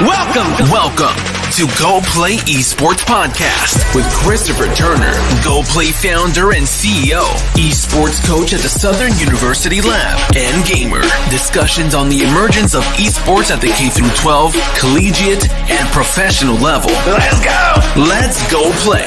Welcome to Go Play Esports Podcast with Christopher Turner, Go Play founder and CEO, esports coach at the Southern University Lab, and gamer. Discussions on the emergence of esports at the K-12, collegiate, and professional level. Let's go play.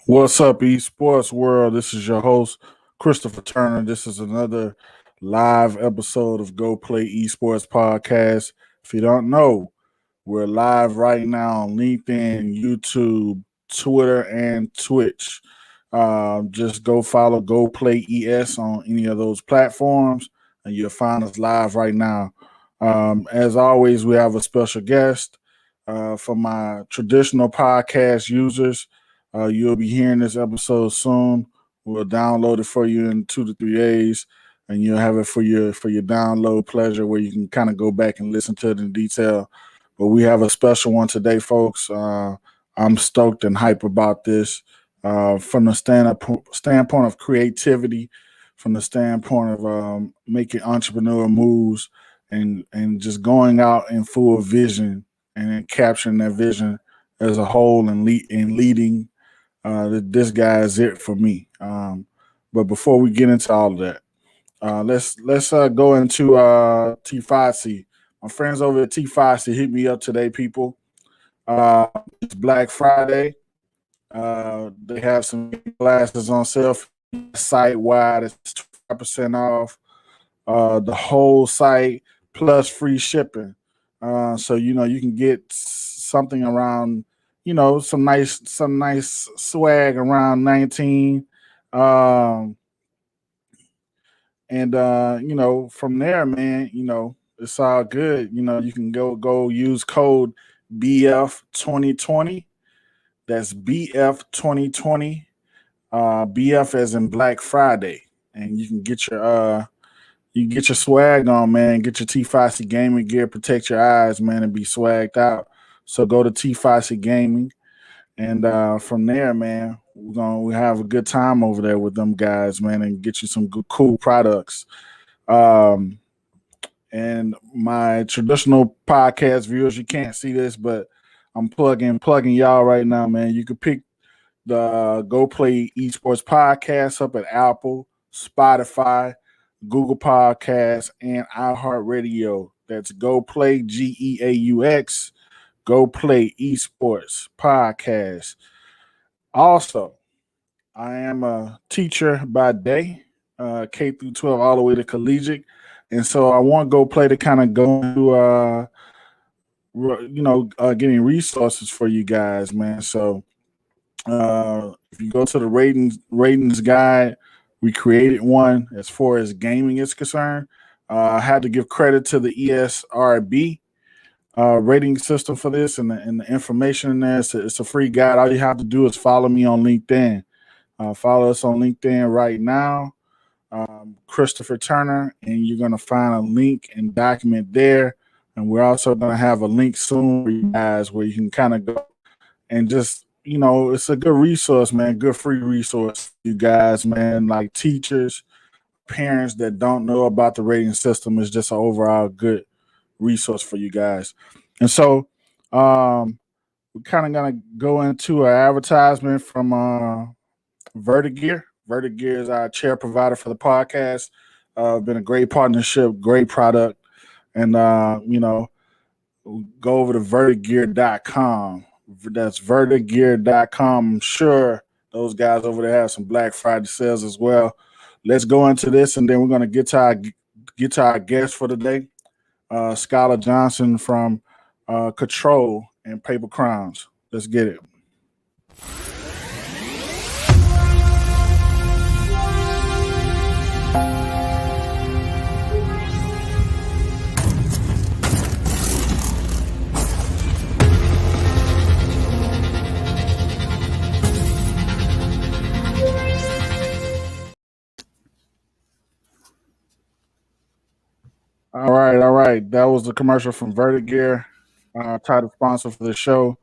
What's up, esports world? This is your host, Christopher Turner. This is another live episode of Go Play Esports Podcast. If you don't know, we're live right now on LinkedIn, YouTube, Twitter, and Twitch. Just go follow Go Play ES on any of those platforms, and you'll find us live right now. As always, we have a special guest for my traditional podcast users. You'll be hearing this episode soon. We'll download it for you in 2 to 3 days, and you'll have it for your download pleasure where you can kind of go back and listen to it in detail. But we have a special one today, folks. I'm stoked and hype about this from the standpoint of creativity, from the standpoint of making entrepreneurial moves and just going out in full vision and capturing that vision as a whole and leading. This guy is it for me. But before we get into all of that, let's go into T5C. My friends over at T5C hit me up today, people. It's Black Friday. They have some glasses on sale site-wide. It's 25% off the whole site plus free shipping. So you can get something around, some nice swag around 19. From there, man, it's all good. You can go use code BF 2020. That's BF 2020. BF as in Black Friday. And you can get your swag on, man. Get your T5C gaming gear, protect your eyes, man, and be swagged out. So go to T5C Gaming, and from there, man, we have a good time over there with them guys, man, and get you some good, cool products. And my traditional podcast viewers, you can't see this, but I'm plugging y'all right now, man. You can pick the Go Play Esports Podcast up at Apple, Spotify, Google Podcasts, and iHeartRadio. That's Go Play GEAUX. Go Play Esports Podcast. Also, I am a teacher by day, K through 12, all the way to collegiate, and so I want Go Play to kind of go into, getting resources for you guys, man. So, if you go to the ratings guide, we created one as far as gaming is concerned. I had to give credit to the ESRB. Rating system for this and the information in there. It's a free guide. All you have to do is follow me on LinkedIn. Follow us on LinkedIn right now, Christopher Turner, and you're going to find a link and document there. And we're also going to have a link soon for you guys where you can kind of go and just, it's a good resource, man, good free resource, you guys, man, like teachers, parents that don't know about the rating system. Is just an overall good resource for you guys. And so we're kind of going to go into an advertisement from Vertigear. Vertigear is our chair provider for the podcast. Been a great partnership, great product. And, go over to vertigear.com. That's vertigear.com. I'm sure those guys over there have some Black Friday sales as well. Let's go into this, and then we're going to get to our guest for the day. Skyler Johnson from Control and Paper Crowns. Let's get it. All right. That was the commercial from Vertigear. title sponsor for the show,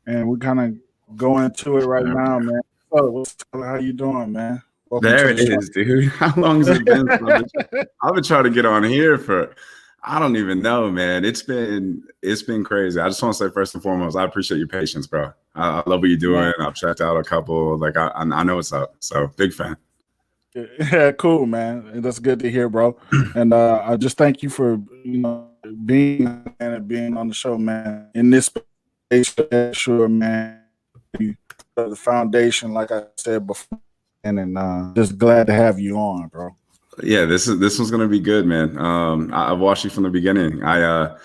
and we kind of go into it right now, man. So, how you doing, man? Welcome There to it the show. is, dude. How long has it been? I've been trying to get on here for, I don't even know, man. It's been crazy. I just want to say first and foremost, I appreciate your patience, bro. I love what you're doing. I've checked out a couple. Like I know what's up. So big fan. Yeah, cool, man. That's good to hear, bro. And I just thank you for being on the show, man. In this space, sure, man. The foundation, like I said before, and just glad to have you on, bro. Yeah, this one's gonna be good, man. I've watched you from the beginning. I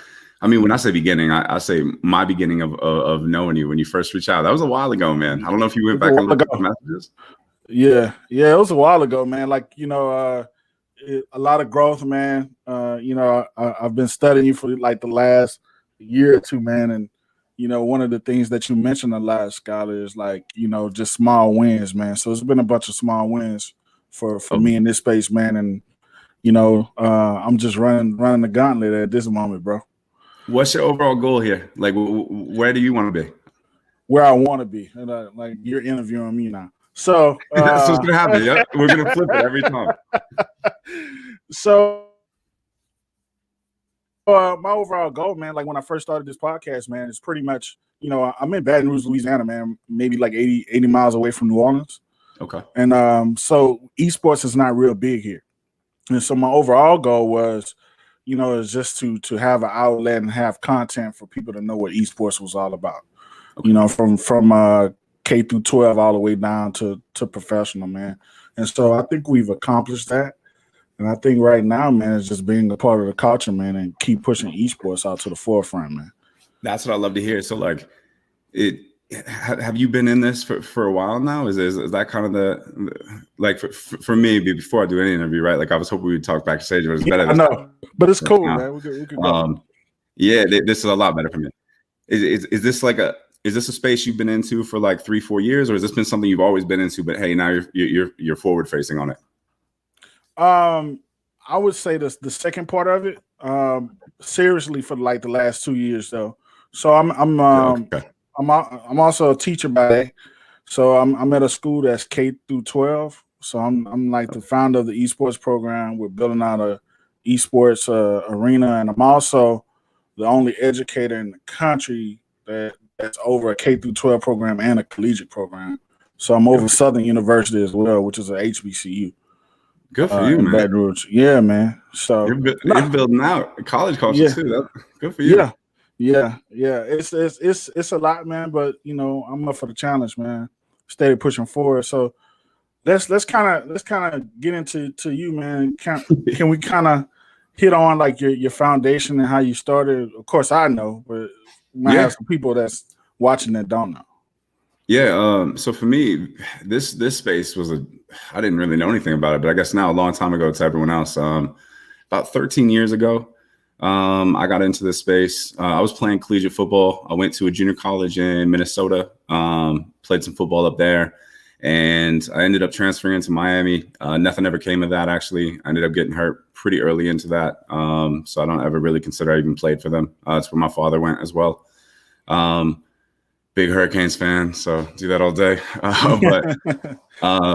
mean, when I say beginning, I say my beginning of knowing you when you first reached out. That was a while ago, man. I don't know if you went back and looked at the messages. Yeah, it was a while ago, man. Like, a lot of growth, man. I've been studying you for like the last year or two, man. And, one of the things that you mentioned a lot, Skyler, is like, just small wins, man. So it's been a bunch of small wins for me in this space, man. And, I'm just running the gauntlet at this moment, bro. What's your overall goal here? Like, where do you want to be? Where I want to be. And, like, you're interviewing me now. So that's what's gonna happen. Yeah, we're gonna flip it every time. So my overall goal, man, like when I first started this podcast, man, is pretty much, I'm in Baton Rouge, Louisiana, man, maybe like 80 miles away from New Orleans. Okay. And so esports is not real big here. And so my overall goal was, is just to have an outlet and have content for people to know what esports was all about. Okay. From K through 12 all the way down to professional, man. And so I think we've accomplished that. And I think right now, man, it's just being a part of the culture, man, and keep pushing esports out to the forefront, man. That's what I love to hear. So like have you been in this for a while now? Is that kind of the like for me before I do any interview, right? Like I was hoping we would talk backstage, but it's better. I know, but it's cool, man. We could go. Yeah, this is a lot better for me. Is this like is this a space you've been into for like 3-4 years, or has this been something you've always been into? But hey, now you're forward facing on it. I would say the second part of it. Seriously, for like the last 2 years though. So I'm also a teacher by day. So I'm at a school that's K through 12. So I'm like the founder of the esports program. We're building out a esports arena, and I'm also the only educator in the country that's over a K through 12 program and a collegiate program. So I'm over Southern University as well, which is a HBCU. Good for you, man. Baton Rouge. Yeah, man. So you're building out a college culture too. Good for you. Yeah. It's a lot, man. But I'm up for the challenge, man. Steady pushing forward. So let's kind of get into you, man. Can we kind of hit on like your foundation and how you started? Of course, I know, but we might have some people that's watching that don't know. Yeah. So for me, this space was I didn't really know anything about it, but I guess now a long time ago to everyone else. About 13 years ago, I got into this space. I was playing collegiate football. I went to a junior college in Minnesota, played some football up there, and I ended up transferring into Miami. Nothing ever came of that, actually. I ended up getting hurt pretty early into that, so I don't ever really consider I even played for them. That's where my father went as well. Big Hurricanes fan, so do that all day. But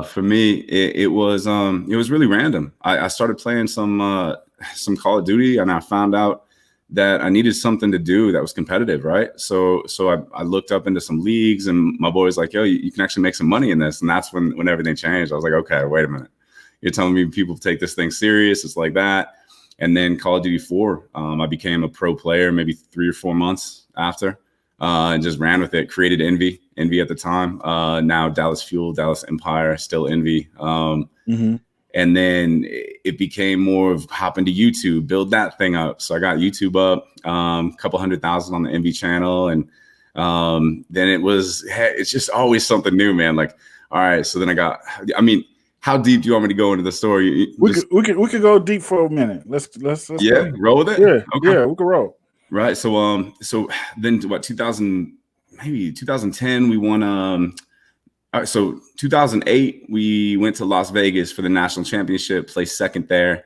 for me, it was really random. I started playing some Call of Duty, and I found out that I needed something to do that was competitive, right? So I looked up into some leagues, and my boy was like, "Yo, you can actually make some money in this." And that's when everything changed. I was like, "Okay, wait a minute. You're telling me people take this thing serious? It's like that." And then Call of Duty 4, I became a pro player maybe 3 or 4 months after. And just ran with it, created Envy at the time. Now Dallas Fuel, Dallas Empire, still Envy. And then it became more of hopping to YouTube, build that thing up. So I got YouTube up, a couple 100,000 on the Envy channel. And then it's just always something new, man. Like, all right, so then how deep do you want me to go into the story? We could go deep for a minute. Let's yeah, go. Roll with it? Yeah, okay. Yeah, we can roll. Right. So then what, 2010, we won. So 2008, we went to Las Vegas for the national championship, placed second there.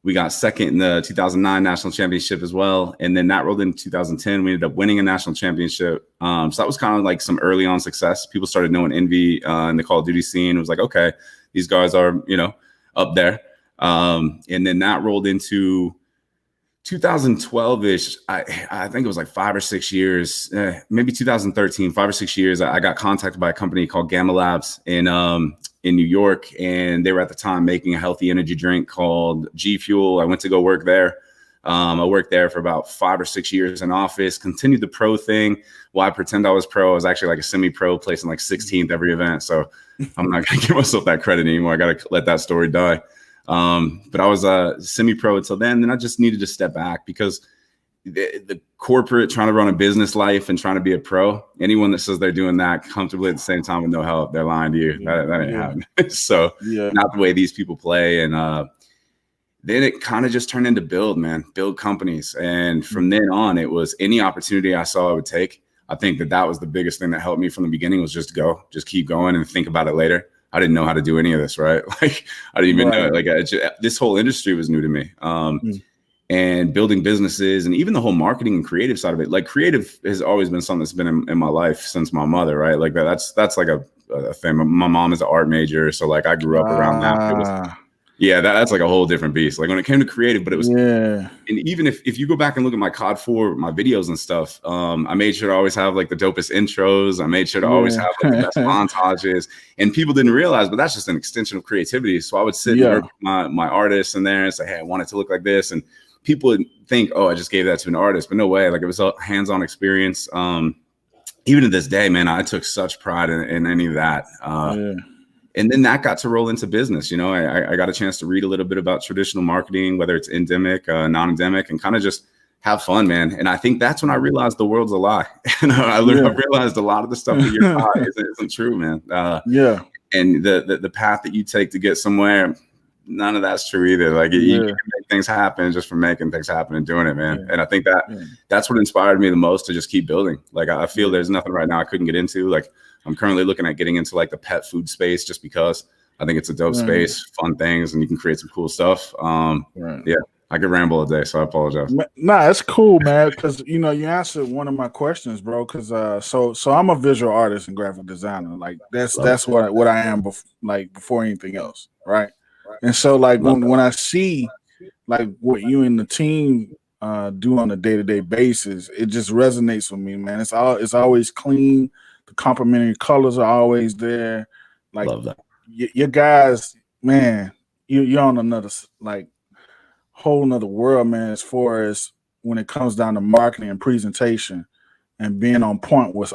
We got second in the 2009 national championship as well. And then that rolled into 2010. We ended up winning a national championship. So that was kind of like some early on success. People started knowing Envy in the Call of Duty scene. It was like, okay, these guys are, up there. And then that rolled into 2012-ish. I think it was like 5 or 6 years, maybe 2013, 5 or 6 years. I got contacted by a company called Gamma Labs in New York, and they were at the time making a healthy energy drink called GFUEL. I went to go work there. I worked there for about 5 or 6 years in office, continued the pro thing. Well, I pretend I was pro. I was actually like a semi-pro, placing like 16th every event. So I'm not going to give myself that credit anymore. I got to let that story die. But I was a semi-pro until then. Then I just needed to step back because the corporate, trying to run a business life and trying to be a pro, anyone that says they're doing that comfortably at the same time with no help, they're lying to you. That ain't happening. So not the way these people play. And then it kind of just turned into build companies. And from then on, it was any opportunity I saw I would take. I think that was the biggest thing that helped me from the beginning, was just keep going and think about it later. I didn't know how to do any of this, right? Like, I didn't even know. Like, this whole industry was new to me. And building businesses and even the whole marketing and creative side of it. Like, creative has always been something that's been in my life since my mother, right? Like, that's like a thing. My mom is an art major, so like I grew up around that. It was, that's like a whole different beast. Like, when it came to creative, but it was, and even if you go back and look at my COD 4, my videos and stuff, I made sure to always have like the dopest intros. I made sure to always have like the best montages, and people didn't realize, but that's just an extension of creativity. So I would sit and work with my artists in there and say, hey, I want it to look like this. And people would think, oh, I just gave that to an artist, but no way. Like, it was a hands-on experience. Even to this day, man, I took such pride in any of that. And then that got to roll into business. I got a chance to read a little bit about traditional marketing, whether it's endemic, non-endemic, and kind of just have fun, man. And I think that's when I realized the world's a lie. I realized a lot of the stuff that you're taught isn't true, man. And the path that you take to get somewhere, none of that's true either. Like, you can make things happen just from making things happen and doing it, man. And I think that's what inspired me the most to just keep building. Like, I feel there's nothing right now I couldn't get into. Like, I'm currently looking at getting into like the pet food space, just because I think it's a dope space, fun things, and you can create some cool stuff. I could ramble a day, so I apologize. Nah, it's cool, man. Because you answered one of my questions, bro. Because so I'm a visual artist and graphic designer. Like, that's what I am. Before anything else, right? And so like when I see like what you and the team do on a day-to-day basis, it just resonates with me, man. It's always clean. The complementary colors are always there. Like, love that. Your guys, man, you're on another whole nother world, man, as far as when it comes down to marketing and presentation and being on point with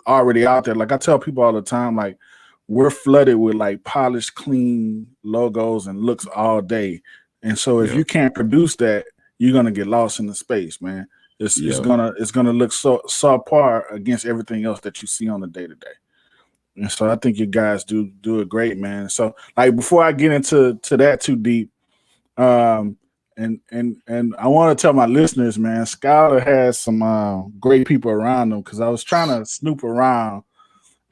already out there. Like, I tell people all the time, like, we're flooded with like polished, clean logos and looks all day. And so if you can't produce that, you're gonna get lost in the space, man. It's gonna look so subpar against everything else that you see on the day-to-day. And so I think you guys do it great, man. So like, before I get into that too deep, and I want to tell my listeners, man, Skyler has some great people around him, because I was trying to snoop around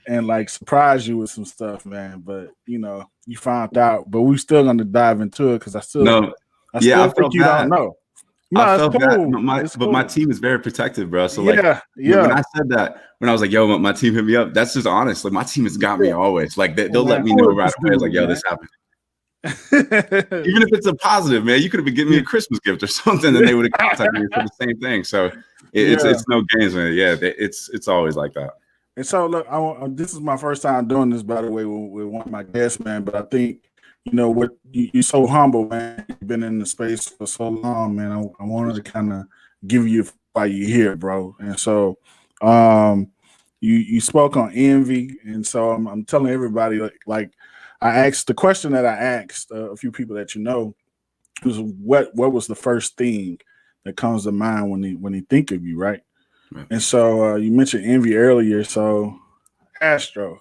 and like surprise you with some stuff, man. But you found out. But we're still gonna dive into it, because I still think you don't know. No, I felt bad, but my team is very protective, bro. So when I said that, when I was like, yo, my team hit me up, that's just honest. Like, my team has got me always. Like, they'll let me know right away. It's like, yo, this happened. Even if it's a positive, man, you could have been giving me a Christmas gift or something, and they would have contacted me for the same thing. So it's no games, man. Yeah, it's always like that. And so look, this is my first time doing this, by the way, with one of my guests, man. But I think what you're so humble, man. You've been in the space for so long, man. I wanted to kind of give you why you're here, bro. And so you spoke on envy, and so I'm telling everybody, like I asked the question that I asked a few people that was what was the first thing that comes to mind when they think of you, right? And so you mentioned envy earlier. So Astro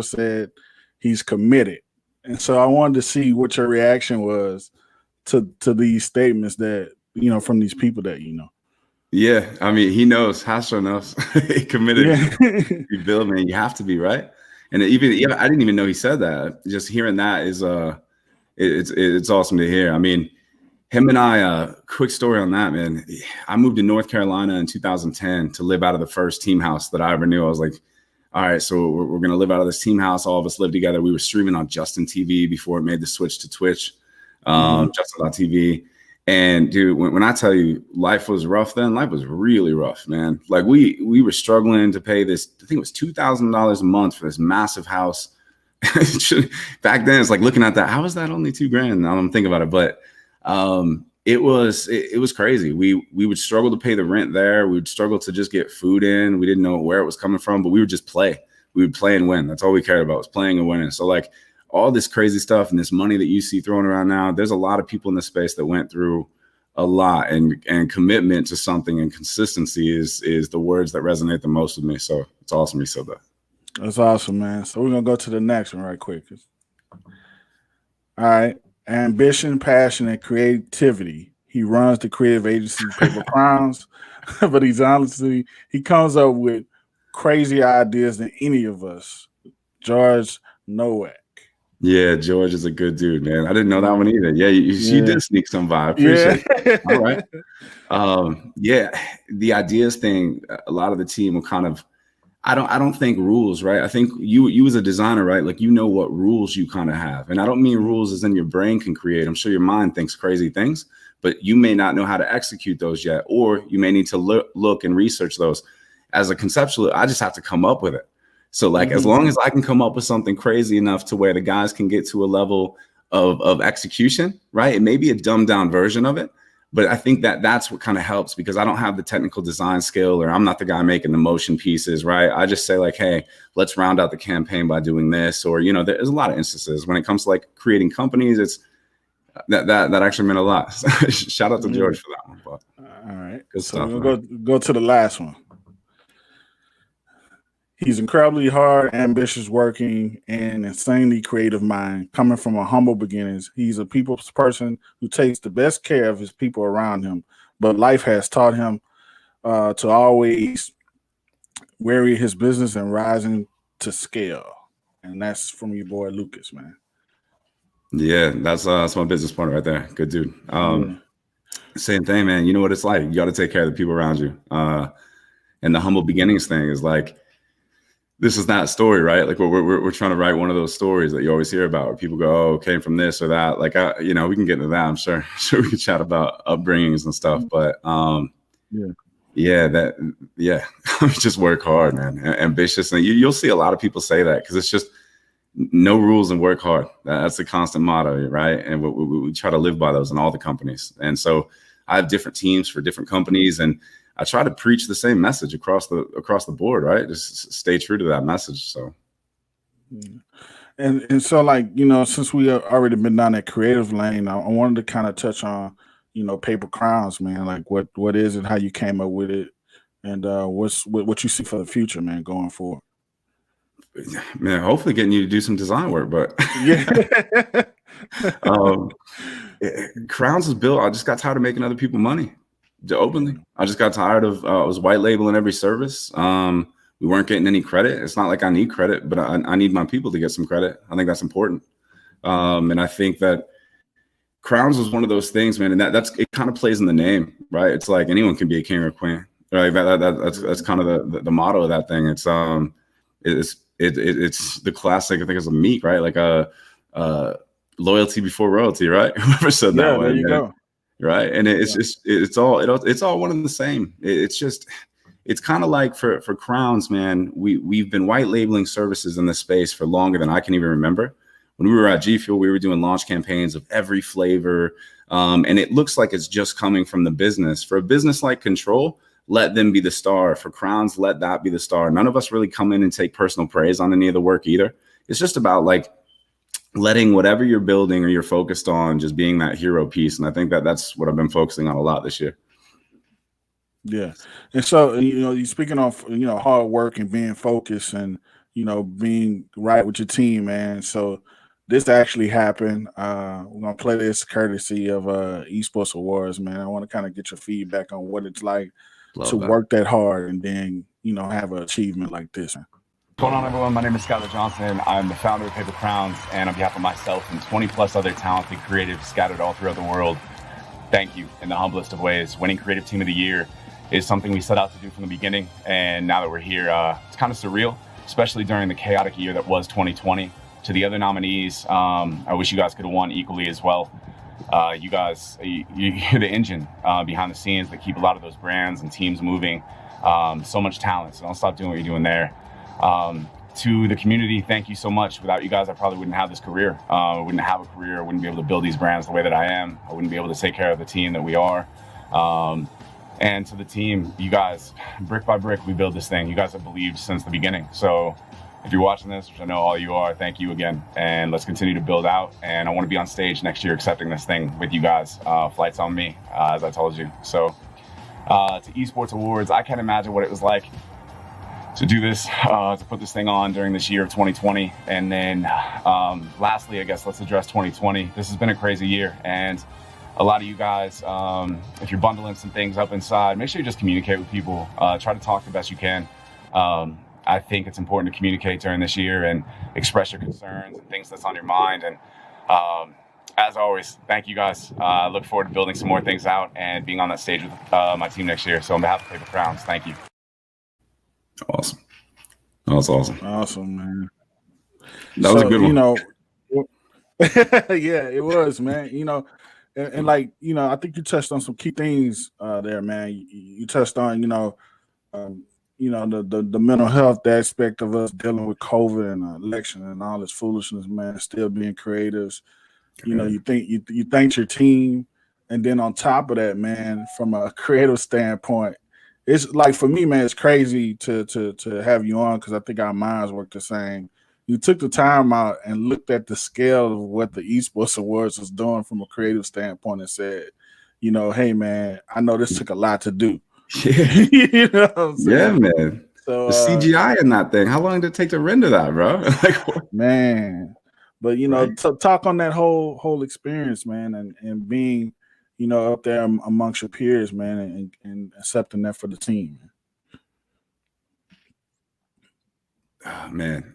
said he's committed. And so I wanted to see what your reaction was to these statements that, from these people that you know. Yeah, I mean, he knows. Astro knows. He committed. You build, man. You have to be, right? And I didn't even know he said that. Just hearing that is it's awesome to hear. I mean, Him and I, quick story on that, man. I moved to North Carolina in 2010 to live out of the first team house that I ever knew. I was like, all right, so we're going to live out of this team house. All of us live together. We were streaming on Justin TV before it made the switch to Twitch, Justin.tv. And dude, when I tell you life was rough then, life was really rough, man. Like we were struggling to pay this, I think it was $2,000 a month for this massive house. Back then, it's like looking at that, how is that only $2,000? Now I'm thinking about it, but it was crazy. We would struggle to pay the rent there. We would struggle to just get food in. We didn't know where it was coming from, but we would just play. We would play and win. That's all we cared about, was playing and winning. So like all this crazy stuff and this money that you see thrown around now, there's a lot of people in this space that went through a lot, and commitment to something and consistency is the words that resonate the most with me. So it's awesome you said that. That's awesome, man. So we're going to go to the next one right quick. All right. Ambition, passion, and creativity. He runs the creative agency Paper Crowns, but he comes up with crazy ideas than any of us. George Nowak. Yeah, George is a good dude, man. I didn't know that one either. Yeah, you did sneak some by. I appreciate it. All right. Yeah, the ideas thing, a lot of the team will kind of, I don't think rules, right? I think you as a designer, right? Like, you know what rules you kind of have. And I don't mean rules as in your brain can create. I'm sure your mind thinks crazy things, but you may not know how to execute those yet, or you may need to look and research those. As a conceptual, I just have to come up with it. So like, as long as I can come up with something crazy enough to where the guys can get to a level of execution, right? It may be a dumbed down version of it, but I think that's what kind of helps, because I don't have the technical design skill, or I'm not the guy making the motion pieces, right? I just say like, hey, let's round out the campaign by doing this. Or, you know, there's a lot of instances when it comes to like creating companies. It's that actually meant a lot. Shout out to George for that one. But, all right. Good stuff. We'll go to the last one. He's incredibly hard, ambitious, working, and insanely creative mind. Coming from a humble beginnings, he's a people's person who takes the best care of his people around him. But life has taught him to always vary his business and rising to scale. And that's from your boy Lucas, man. Yeah, that's my business partner right there. Good dude. Same thing, man. You know what it's like. You got to take care of the people around you. And the humble beginnings thing is like, this is that story, right? Like we're trying to write one of those stories that you always hear about, where people go, "Oh, came from this or that." Like, we can get into that. I'm sure we could chat about upbringings and stuff. But just work hard, man. Ambitious, and you'll see a lot of people say that, because it's just no rules and work hard. That's the constant motto, right? And we try to live by those in all the companies. And so I have different teams for different companies, and I try to preach the same message across the board, right? Just stay true to that message. So, and so, like, since we have already been down that creative lane, I wanted to kind of touch on, Paper Crowns, man. Like, what is it? How you came up with it, and what you see for the future, man, going forward. Man, hopefully getting you to do some design work, but Crowns was built. I just got tired of making other people money. Openly, I just got tired of I was white labeling every service. We weren't getting any credit. It's not like I need credit, but I need my people to get some credit. I think that's important. And I think that Crowns was one of those things, man. And it kind of plays in the name, right? It's like anyone can be a king or queen, right? That's kind of the motto of that thing. It's the classic. I think it's a Meek, right? Like loyalty before royalty, right? Whoever said that way. There you go. Right. And it's all one and the same. It's kind of like for Crowns, man, we've been white labeling services in this space for longer than I can even remember. When we were at GFUEL, we were doing launch campaigns of every flavor. And it looks like it's just coming from the business. For a business like Control, let them be the star. For Crowns, let that be the star. None of us really come in and take personal praise on any of the work either. It's just about like letting whatever you're building or you're focused on just being that hero piece. And I think that's what I've been focusing on a lot this year. Yeah. And so, you're speaking of, hard work and being focused and, being right with your team, man. So this actually happened. We're going to play this courtesy of Esports Awards, man. I want to kind of get your feedback on what it's like work that hard and then, have an achievement like this. What's going on, everyone? My name is Skyler Johnson. I'm the founder of Paper Crowns, and on behalf of myself and 20 plus other talented creatives scattered all throughout the world, thank you in the humblest of ways. Winning Creative Team of the Year is something we set out to do from the beginning. And now that we're here, it's kind of surreal, especially during the chaotic year that was 2020. To the other nominees, I wish you guys could have won equally as well. You guys, you're the engine behind the scenes that keep a lot of those brands and teams moving. So much talent, so don't stop doing what you're doing there. To the community, thank you so much. Without you guys, I probably wouldn't have this career. I wouldn't have a career. I wouldn't be able to build these brands the way that I am. I wouldn't be able to take care of the team that we are. And to the team, you guys, brick by brick, we build this thing. You guys have believed since the beginning. So if you're watching this, which I know all you are, thank you again. And let's continue to build out. And I want to be on stage next year accepting this thing with you guys. Flight's on me, as I told you. So to Esports Awards, I can't imagine what it was like to do this, to put this thing on during this year of 2020. And then lastly, I guess let's address 2020. This has been a crazy year. And a lot of you guys, if you're bundling some things up inside, make sure you just communicate with people. Try to talk the best you can. I think it's important to communicate during this year and express your concerns and things that's on your mind. And as always, thank you guys. I look forward to building some more things out and being on that stage with my team next year. So on behalf of Paper Crowns, thank you. Awesome. That was awesome. Awesome, man. That was a good one. You know, yeah, it was, man. You know, and like, you know, I think you touched on some key things there, man. You touched on, the mental health aspect of us dealing with COVID and election and all this foolishness, man. Still being creatives. You know, you thank your team, and then on top of that, man, from a creative standpoint, it's like for me, man, it's crazy to have you on because I think our minds work the same. You took the time out and looked at the scale of what the Esports Awards was doing from a creative standpoint and said, you know, hey, man, I know this took a lot to do. Yeah, you know what I'm saying? Yeah, man. So the CGI in that thing, how long did it take to render that, bro? Like, man, but you know, Right. to talk on that whole experience, man, and being, you know, up there amongst your peers, man, and accepting that for the team. Oh, man,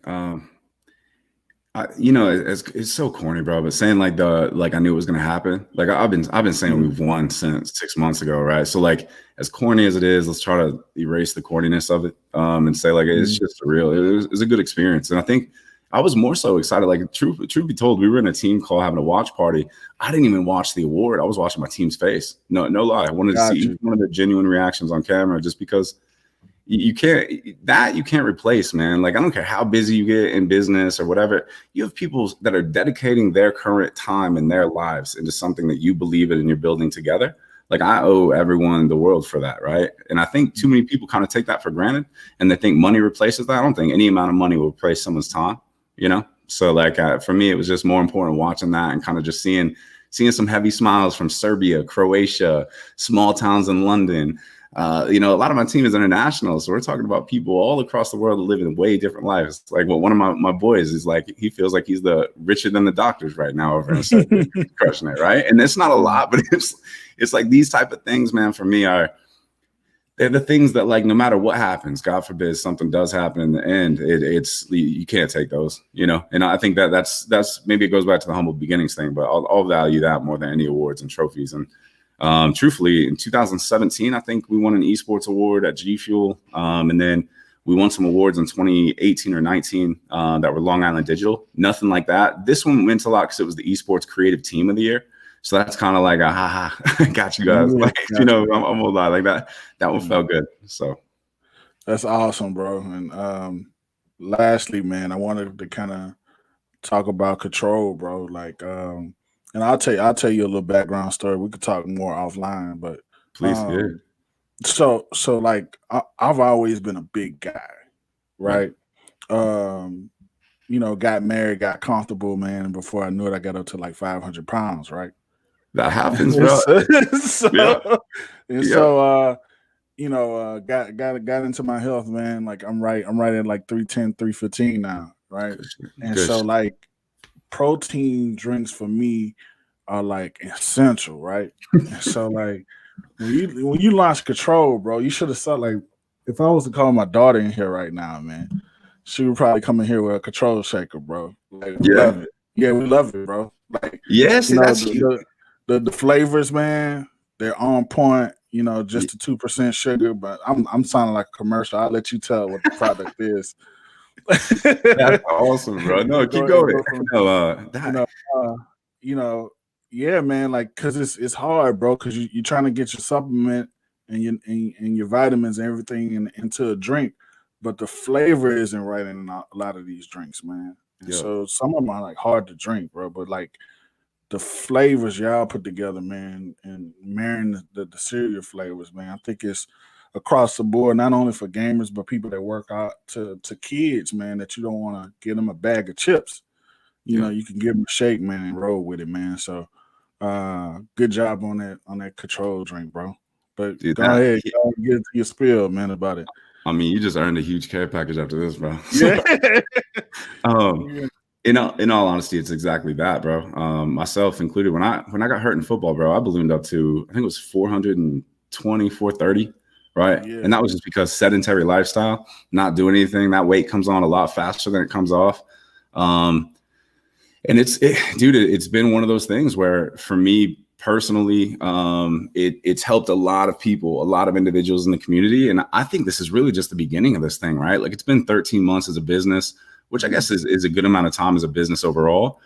it's so corny, bro. But saying like I knew it was gonna happen. Like I've been saying we've won since 6 months ago, right? So like as corny as it is, let's try to erase the corniness of it, and say like it's just real. It was a good experience, and I think I was more so excited. Like truth be told, we were in a team call having a watch party. I didn't even watch the award. I was watching my team's face. No lie. I wanted to see one of the genuine reactions on camera, just because. You can't replace, man. Like I don't care how busy you get in business or whatever. You have people that are dedicating their current time and their lives into something that you believe in and you're building together. Like I owe everyone the world for that, right? And I think too many people kind of take that for granted, and they think money replaces that. I don't think any amount of money will replace someone's time, you know. So like for me, it was just more important watching that and kind of just seeing some heavy smiles from Serbia, Croatia, small towns in London. A lot of my team is international, so we're talking about people all across the world that live in way different lives. Like, well, one of my boys is like, he feels like he's the richer than the doctors right now over in Serbia, crushing it, right? And it's not a lot, but it's like these type of things, man. For me, they're the things that, like, no matter what happens, God forbid something does happen in the end, it's you can't take those, you know. And I think that's maybe it goes back to the humble beginnings thing, but I'll value that more than any awards and trophies. And truthfully, in 2017, I think we won an esports award at GFUEL. And then we won some awards in 2018 or 19 that were Long Island Digital. Nothing like that. This one meant a lot because it was the Esports Creative Team of the Year. So that's kind of like a ha, got you guys. Like, I'm gonna lie, like that one felt good. So that's awesome, bro. And lastly, man, I wanted to kind of talk about Control, bro. Like, and I'll tell you a little background story. We could talk more offline, but please, So like I've always been a big guy, right? Got married, got comfortable, man. And before I knew it, I got up to like 500 pounds, right? That happens, bro. Got into my health, man. Like I'm right at like 310, 315 now, right? And so like protein drinks for me are like essential, right? And so like when you launch Control, bro, you should have saw, like, if I was to call my daughter in here right now, man, she would probably come in here with a Control shaker, bro. Like, we love it. Yeah, we love it, bro. Like, yes, that's cute. the flavors, man, they're on point. You know, just the 2% sugar, but I'm sounding like a commercial. I'll let you tell what the product is. That's awesome, bro. No, keep going. Yeah, man. Like, cause it's hard, bro. Cause you're trying to get your supplement and your vitamins and everything into a drink, but the flavor isn't right in a lot of these drinks, man. And so some of them are like hard to drink, bro. But like the flavors y'all put together, man, and marrying the cereal flavors, man, I think it's across the board, not only for gamers, but people that work out to kids, man, that you don't want to give them a bag of chips. You know, you can give them a shake, man, and roll with it, man. So good job on that control drink, bro. But dude, go ahead, get to your spiel, man, about it. I mean, you just earned a huge care package after this, bro. Yeah. In all honesty, it's exactly that, bro. Myself included. When I got hurt in football, bro, I ballooned up to, I think it was 420, 430, right? Yeah. And that was just because sedentary lifestyle, not doing anything. That weight comes on a lot faster than it comes off. And it's been one of those things where, for me personally, it's helped a lot of people, a lot of individuals in the community. And I think this is really just the beginning of this thing, right? Like, it's been 13 months as a business, which I guess is a good amount of time as a business overall.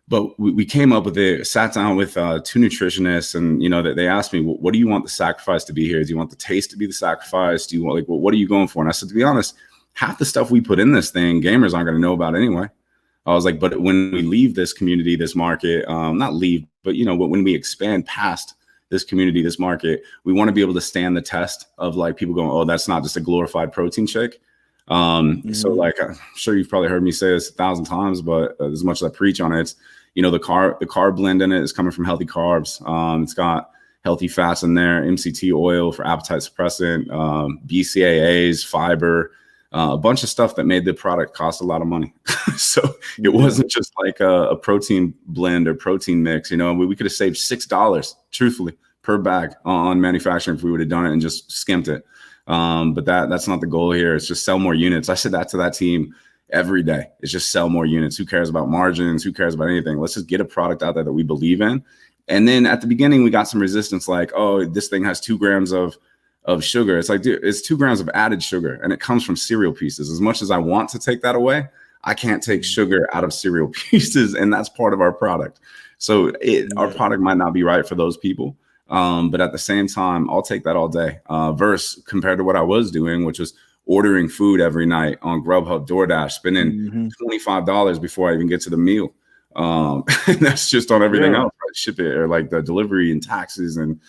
But we came up with it, sat down with two nutritionists, and, you know, that they asked me, well, what do you want the sacrifice to be here? Do you want the taste to be the sacrifice? Do you want, like, what are you going for? And I said, to be honest, half the stuff we put in this thing, gamers aren't going to know about anyway. I was like, but when we leave this community, this market, not leave, but, you know, when we expand past this community, this market, we want to be able to stand the test of, like, people going, oh, that's not just a glorified protein shake. So, like, I'm sure you've probably heard me say this 1,000 times, but as much as I preach on it, it's, you know, the carb blend in it is coming from healthy carbs. It's got healthy fats in there, MCT oil for appetite suppressant, BCAAs, fiber, a bunch of stuff that made the product cost a lot of money. So it wasn't just like a protein blend or protein mix. You know, we could have saved $6, truthfully, per bag on manufacturing if we would have done it and just skimped it. But that's not the goal here. It's just sell more units. I said that to that team every day. It's just sell more units. Who cares about margins? Who cares about anything? Let's just get a product out there that we believe in. And then at the beginning, we got some resistance, like, oh, this thing has 2 grams of sugar. It's like, dude, it's 2 grams of added sugar, and it comes from cereal pieces. As much as I want to take that away, I can't take sugar out of cereal pieces, and that's part of our product. So our product might not be right for those people. But at the same time, I'll take that all day. Versus compared to what I was doing, which was ordering food every night on Grubhub, DoorDash, spending $25 before I even get to the meal. And that's just on everything else, right? Ship it, or like the delivery and taxes. And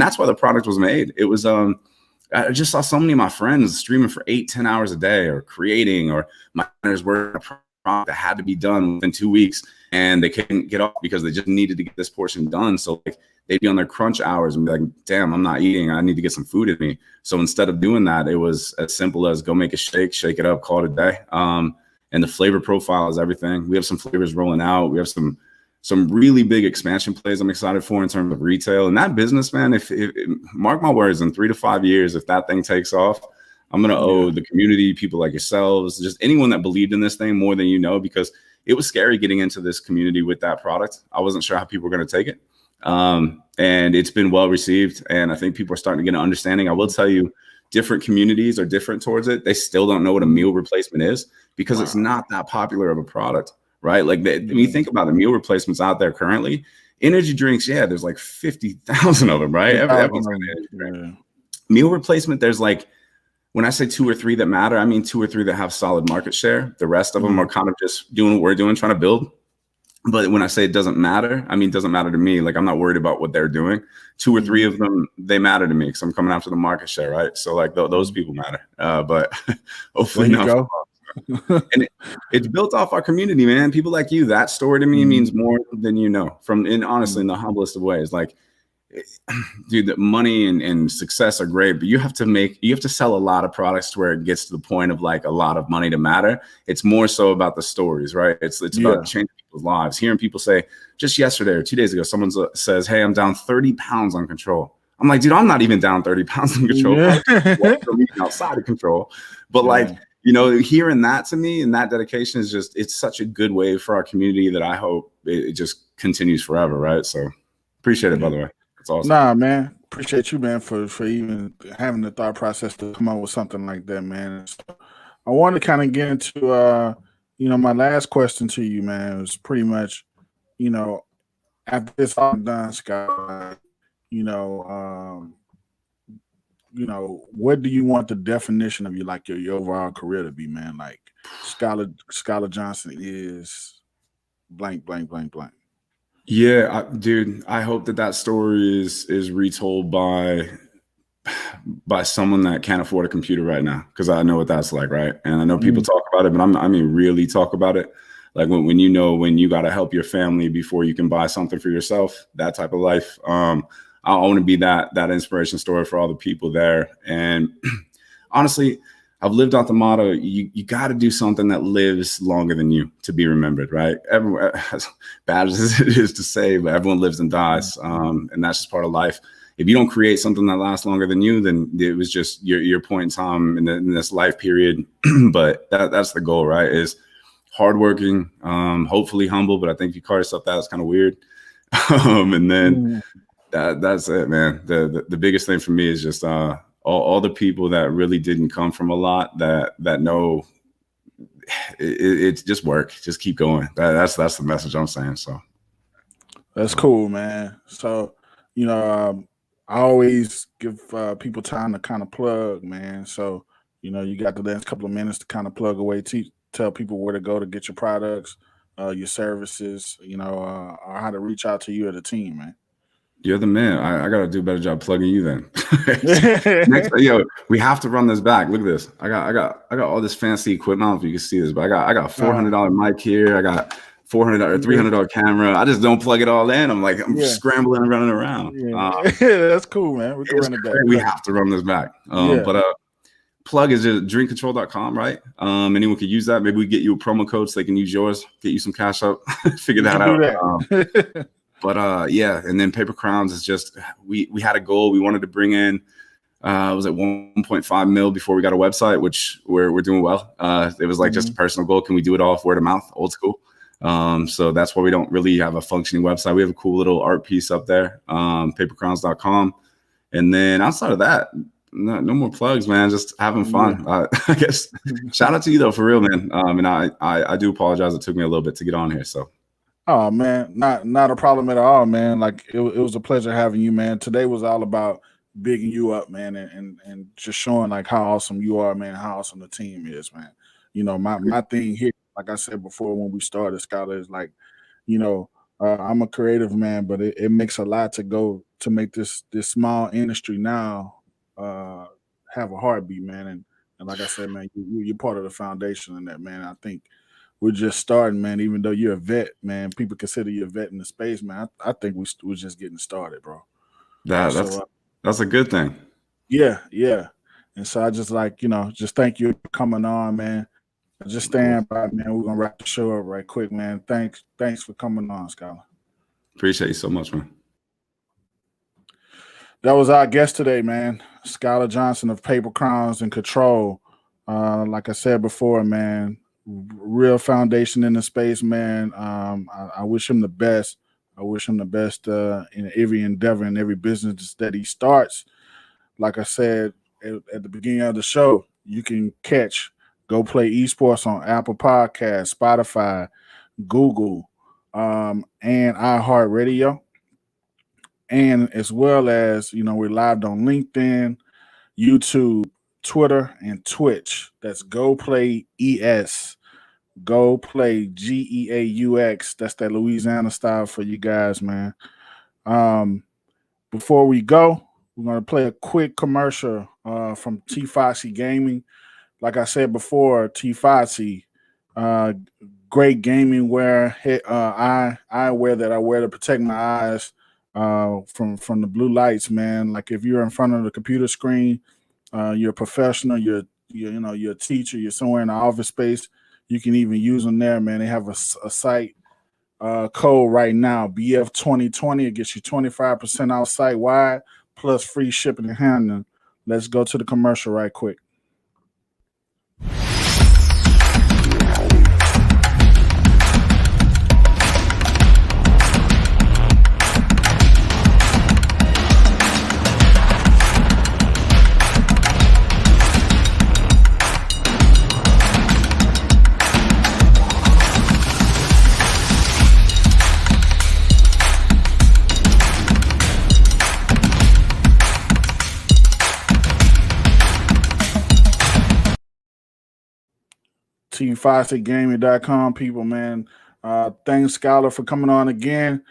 that's why the product was made. It was, I just saw so many of my friends streaming for 8-10 hours a day, or creating, or my partners were a product that had to be done within 2 weeks, and they couldn't get off because they just needed to get this portion done. So, like, they'd be on their crunch hours and be like, damn, I'm not eating. I need to get some food in me. So instead of doing that, it was as simple as go make a shake it up, call it a day. And the flavor profile is everything. We have some flavors rolling out. We have some really big expansion plays I'm excited for in terms of retail. And that business, man, if mark my words, in 3 to 5 years, if that thing takes off, I'm going to owe the community, people like yourselves, just anyone that believed in this thing more than you know, because it was scary getting into this community with that product. I wasn't sure how people were going to take it. And it's been well received, and I think people are starting to get an understanding. I will tell you, different communities are different towards it. They still don't know what a meal replacement is, because it's not that popular of a product, right? Like, when you think about the meal replacements out there currently, energy drinks, there's like 50,000 of them, right? Everyone's got an energy drink. Meal replacement, there's like, when I say 2 or 3 that matter, I mean 2 or 3 that have solid market share. The rest of them are kind of just doing what we're doing, trying to build. But when I say it doesn't matter, I mean, it doesn't matter to me. Like, I'm not worried about what they're doing. 2 or 3 of them, they matter to me, because I'm coming after the market share, right? So, like, those people matter. But hopefully not. And it's built off our community, man. People like you. That story to me means more than you know. Honestly, in the humblest of ways. Like, dude, the money and success are great, but you have to sell a lot of products to where it gets to the point of, like, a lot of money to matter. It's more so about the stories, right? It's about changing people's lives. Hearing people say, just yesterday or 2 days ago, someone says, hey, I'm down 30 pounds on control. I'm like, dude, I'm not even down 30 pounds on control. Outside of control. But like, hearing that to me and that dedication is it's such a good way for our community that I hope it just continues forever. Right. So appreciate it, by the way. It's awesome. Nah, man. Appreciate you, man, for even having the thought process to come up with something like that, man. So I want to kind of get into, my last question to you, man, was pretty much, after this all done, Scott, what do you want the definition of your overall career to be, man? Like Skyler Johnson is blank, blank, blank, blank. Yeah, dude, I hope that story is retold by someone that can't afford a computer right now, because I know what that's like, right? And I know people talk about it, but I mean really talk about it. Like when you got to help your family before you can buy something for yourself, that type of life. I want to be that inspiration story for all the people there. And honestly, I've lived out the motto, you got to do something that lives longer than you to be remembered, right? Everyone, as bad as it is to say, but everyone lives and dies. And that's just part of life. If you don't create something that lasts longer than you, then it was just your point in time in this life period. But that's the goal, right? Is hardworking, hopefully humble, but I think if you call yourself that, it's kind of weird. And then that's it, man. The biggest thing for me is just all the people that really didn't come from a lot that know it's just work, just keep going. That's the message I'm saying. So that's cool, man. So I always give people time to kind of plug, man. So you got the last couple of minutes to kind of plug away, tell people where to go to get your products, your services, or how to reach out to you or the team, man. You're the man. I got to do a better job plugging you then. Next, we have to run this back. Look at this. I got all this fancy equipment. I don't know if you can see this, but I got $400 mic here. I got $400 or $300 camera. I just don't plug it all in. I'm scrambling and running around. That's cool, man. We can run it back. We have to run this back. But plug is just drinkcontrol.com, right? Anyone could use that. Maybe we get you a promo code so they can use yours, get you some cash up, figure that out. But and then Paper Crowns is just we had a goal. We wanted to bring in was it 1.5 mil before we got a website, which we're doing well. It was like just a personal goal. Can we do it all off word of mouth, old school? So that's why we don't really have a functioning website. We have a cool little art piece up there, papercrowns.com. And then outside of that, no more plugs, man. Just having fun. I guess shout out to you though, for real, man. And I do apologize. It took me a little bit to get on here. So. Oh man, not a problem at all, man. Like it was a pleasure having you, man. Today was all about bigging you up, man, and just showing like how awesome you are, man, how awesome the team is, man. My thing here, like I said before when we started, Skyler, is like, I'm a creative man, but it makes a lot to go to make this small industry now have a heartbeat, man. And like I said, man, you're part of the foundation in that, man. I think we're just starting, man. Even though you're a vet, man, people consider you a vet in the space, man. I think we're just getting started, bro. That's a good thing. Yeah. And so I just just thank you for coming on, man. Just stand by, man. We're gonna wrap the show up right quick, man. Thanks for coming on, Skyler. Appreciate you so much, man. That was our guest today, man. Skyler Johnson of Paper Crowns and Control. Like I said before, man, real foundation in the space, man. I wish him the best. I wish him the best in every endeavor and every business that he starts. Like I said at the beginning of the show, you can catch Go Play Esports on Apple Podcasts, Spotify, Google, and iHeartRadio. And as well as, we're live on LinkedIn, YouTube, Twitter, and Twitch. That's Go Play ES. Go Play GEAUX. That's that Louisiana style for you guys, man. Before we go, we're going to play a quick commercial from T Foxy Gaming. Like I said before, T Foxy, great gaming wear, eyewear that I wear to protect my eyes from the blue lights, man. Like if you're in front of the computer screen, you're a professional, you're a teacher, you're somewhere in the office space, you can even use them there, man. They have a site code right now, BF2020. It gets you 25% off site wide plus free shipping and handling. Let's go to the commercial right quick. T5cgaming.com people, man. Thanks, Skyler, for coming on again.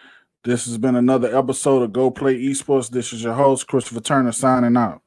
This has been another episode of Go Play Esports. This is your host, Christopher Turner, signing out.